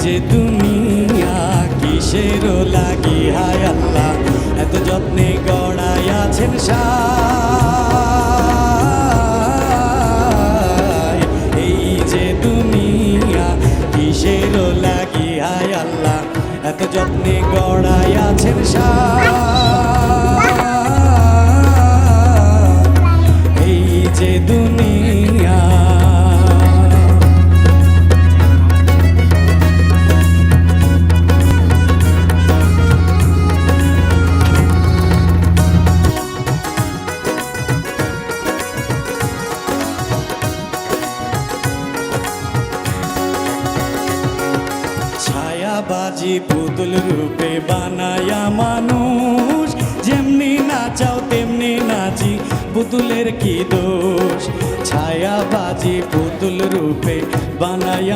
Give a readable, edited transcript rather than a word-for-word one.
যে দুনিয়া কিসের লাগি হায় আল্লাহ এত যত্নে গড়াই আছেন সায়। এই যে দুনিয়া কিসের লাগি হায় আল্লাহ এত যত্নে গড়াই আছেন সায়। এই যে দুনিয়া ছায়াবাজি পুতুল রূপে বানায়া মানুষ যেমনি নাচাও তেমনি নাচি পুতুলের কি দোষ। ছায়াবাজি পুতুল রূপে বানায়া